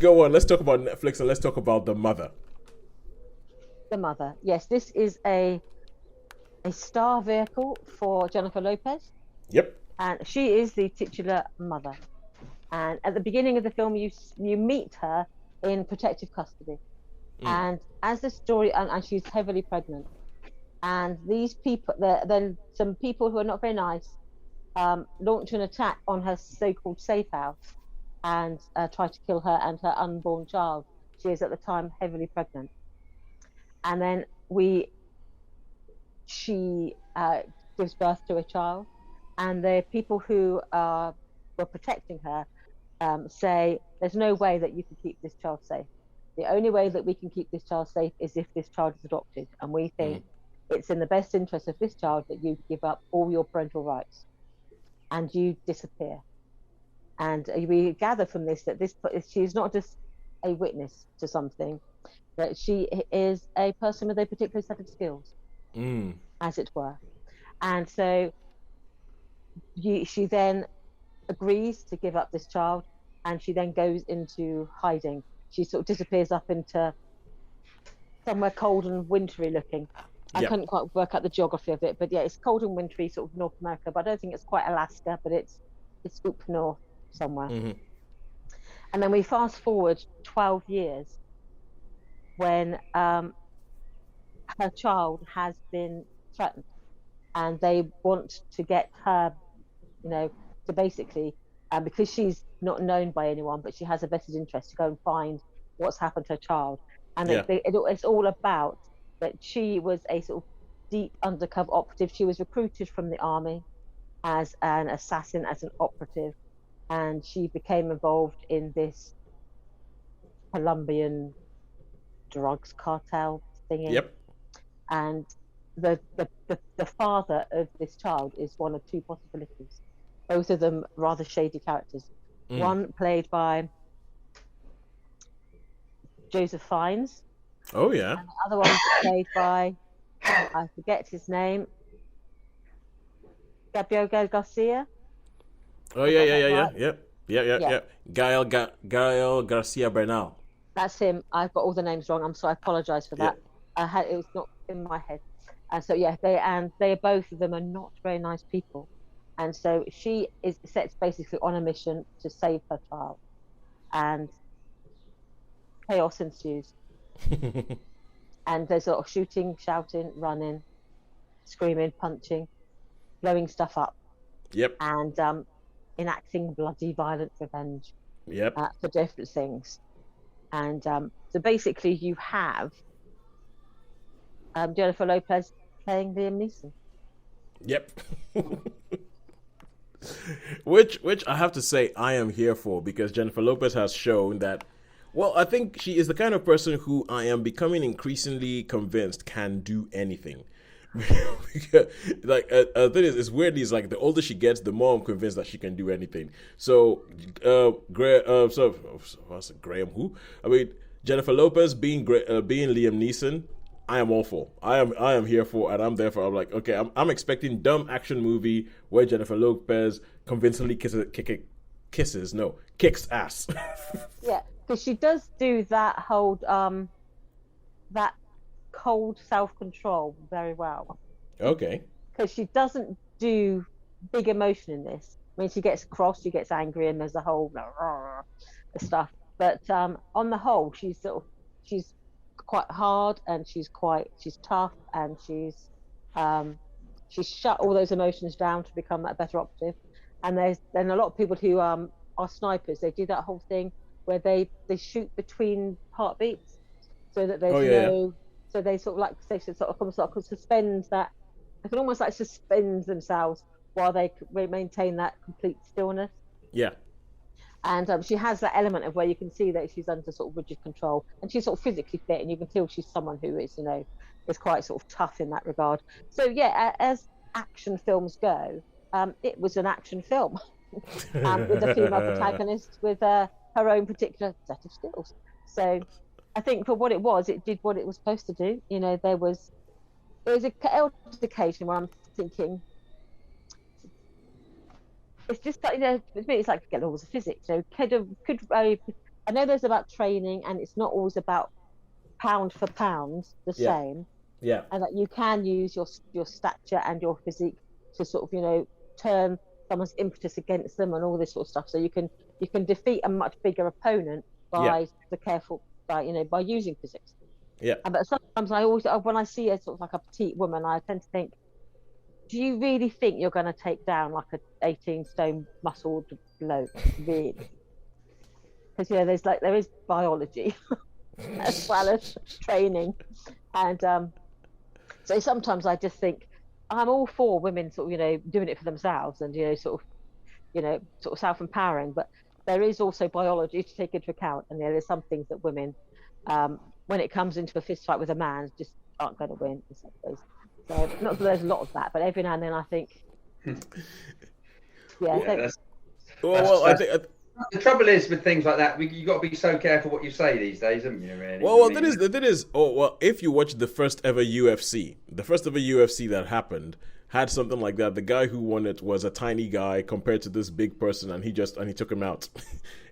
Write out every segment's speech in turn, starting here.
go on. Let's talk about Netflix and let's talk about The Mother. The Mother. Yes, this is a star vehicle for Jennifer Lopez, Yep. and she is the titular mother. And at the beginning of the film, you meet her in protective custody, Mm. and as the story, and she's heavily pregnant. And these people, then some people who are not very nice, launch an attack on her so-called safe house and try to kill her and her unborn child. She is at the time heavily pregnant, and then she gives birth to a child, and the people who were protecting her say there's no way that you can keep this child safe. The only way that we can keep this child safe is if this child is adopted, and we Mm. think it's in the best interest of this child that you give up all your parental rights and you disappear. And we gather from this that she's not just a witness to something, that she is a person with a particular set of skills, Mm. as it were. And so she then agrees to give up this child, and she then goes into hiding. She sort of disappears up into somewhere cold and wintry looking. I Yep. couldn't quite work out the geography of it, but yeah, it's cold and wintry, sort of North America. But I don't think it's quite Alaska, but it's up north somewhere. Mm-hmm. And then we fast forward 12 years when her child has been threatened, and they want to get her, to basically, because she's not known by anyone, but she has a vested interest to go and find what's happened to her child. And Yeah. it's all about that she was a sort of deep undercover operative. She was recruited from the army as an assassin, as an operative, and she became involved in this Colombian drugs cartel thingy. Yep. And the father of this child is one of two possibilities, both of them rather shady characters. Mm. One played by Joseph Fiennes, Oh yeah. and the other one played by, I forget his name, Gabriel Garcia. Oh I yeah, got yeah, that yeah, yeah, right. yep, yeah, yeah, Yeah, yeah. Gael Garcia Bernal. that's him. I've got all the names wrong. I'm sorry. I apologize for Yeah. that. It was not in my head. And so yeah, they both of them are not very nice people. And so she is sets basically on a mission to save her child, and chaos ensues. And there's sort of shooting, shouting, running, screaming, punching, blowing stuff up, Yep. and enacting bloody, violent revenge Yep. for different things. And so basically, you have Jennifer Lopez playing Liam Neeson. Yep. Which I have to say I am here for because Jennifer Lopez has shown that. Well, I think she is the kind of person who I am becoming increasingly convinced can do anything. Like thing is, it's weird. Is like the older she gets, the more I'm convinced that she can do anything. So, what's it, Graham? Who? I mean, Jennifer Lopez being Liam Neeson. I am all for. I am here for, and I'm there for. I'm like, okay, I'm expecting dumb action movie where Jennifer Lopez convincingly kicks ass. Yeah, because she does do that cold self control very well. Okay. Because she doesn't do big emotion in this. I mean, she gets cross, she gets angry, and there's a whole stuff. But on the whole, she's quite hard, and she's tough, and she's shut all those emotions down to become a better operative. And there's then a lot of people who are snipers. They do that whole thing where they shoot between heartbeats, so that Oh there's yeah, yeah, no, so they sort of like they should sort of almost like suspend that. They can almost like suspend themselves while they maintain that complete stillness. yeah. And she has that element of where you can see that she's under sort of rigid control, and she's sort of physically fit, and you can feel she's someone who is, is quite sort of tough in that regard. So yeah, as action films go, it was an action film with a female protagonist with her own particular set of skills. So I think for what it did what it was supposed to do. It was a occasion where I'm thinking, it's just like, with me, it's like forget laws of physics. Could I know there's about training, and it's not always about pound for pound the Yeah. same, Yeah. and that you can use your stature and your physique to sort of turn someone's impetus against them and all this sort of stuff. So you can defeat a much bigger opponent Yeah. by using physics. Yeah. But sometimes I always, when I see a sort of like a petite woman, I tend to think, do you really think you're going to take down like a 18 stone muscled bloke, really? Because there is biology as well as training, and so sometimes I just think I'm all for women sort of doing it for themselves and sort of self-empowering, but there is also biology to take into account, and there's some things that women, when it comes into a fist fight with a man, just aren't going to win in some ways. So not that there's a lot of that, but every now and then I think, I think the trouble is with things like that, you got to be so careful what you say these days, haven't you? Really. That is. Oh well, if you watch the first ever UFC that happened had something like that. The guy who won it was a tiny guy compared to this big person, and he took him out.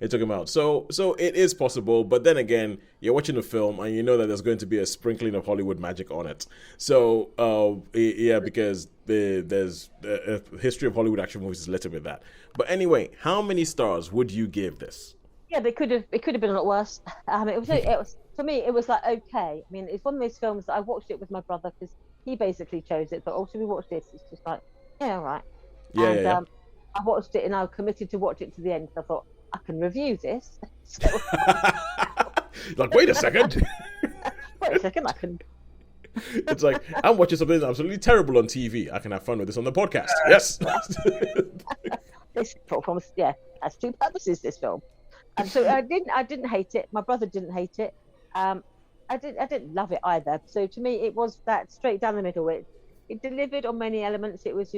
It took him out. So it is possible, but then again, you're watching a film and you know that there's going to be a sprinkling of Hollywood magic on it. So because there's a history of Hollywood action movies is littered with that. But anyway, how many stars would you give this? Yeah, it could have been a lot worse. It was for me. It was like, okay. I mean, it's one of those films that I watched it with my brother because he basically chose it. But also we watched this. It's just like, yeah, all right. I watched it and I committed to watch it to the end. So I thought I can review this. So, like, wait a second. Wait a second, I can. It's like, I'm watching something absolutely terrible on TV. I can have fun with this on the podcast. Yes. This film, has two purposes. This film. And so I didn't hate it. My brother didn't hate it. I didn't love it either. So to me, it was that straight down the middle. It delivered on many elements. It was,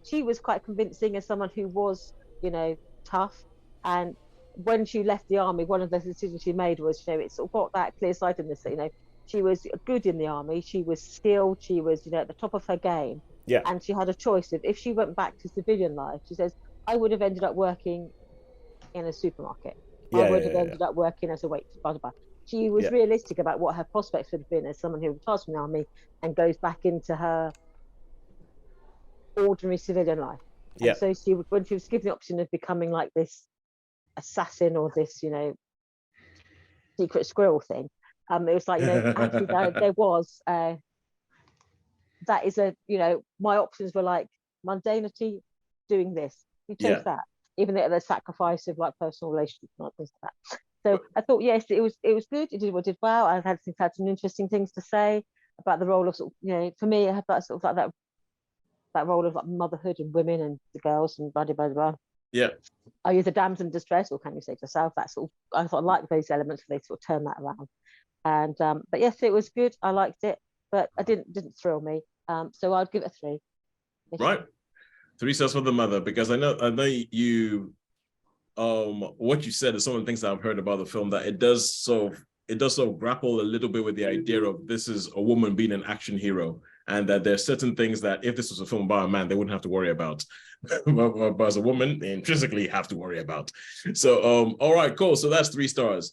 she was quite convincing as someone who was, tough. And when she left the army, one of the decisions she made was, it sort of got that clear-sightedness that, she was good in the army. She was skilled. She was, at the top of her game. Yeah. And she had a choice of, if she went back to civilian life, she says, I would have ended up working in a supermarket. I would have ended up working as a waitress. Blah, blah, blah. She was realistic about what her prospects would have been as someone who retires from the army and goes back into her ordinary civilian life. Yeah. And so when she was given the option of becoming like this assassin or this, secret squirrel thing, it was like, actually there was that is my options were like mundanity, doing this. You chose that, even at the sacrifice of like personal relationships, not things like that. So I thought, yes, it was good. It did well. I've had some interesting things to say about the role of sort of, for me, I had that sort of like that role of like motherhood and women and the girls and blah blah blah. Yeah. Are you the damsel in distress, or can you save yourself? That sort of, I thought I liked those elements. They sort of turned that around. And but yes, it was good. I liked it, but it didn't thrill me. So I'd give it a 3. Right. 3 stars for the mother, because I know you what you said is some of the things that I've heard about the film, that it does sort of grapple a little bit with the idea of this is a woman being an action hero, and that there's certain things that if this was a film about a man, they wouldn't have to worry about. but as a woman, they intrinsically have to worry about. So all right, cool. So that's 3 stars.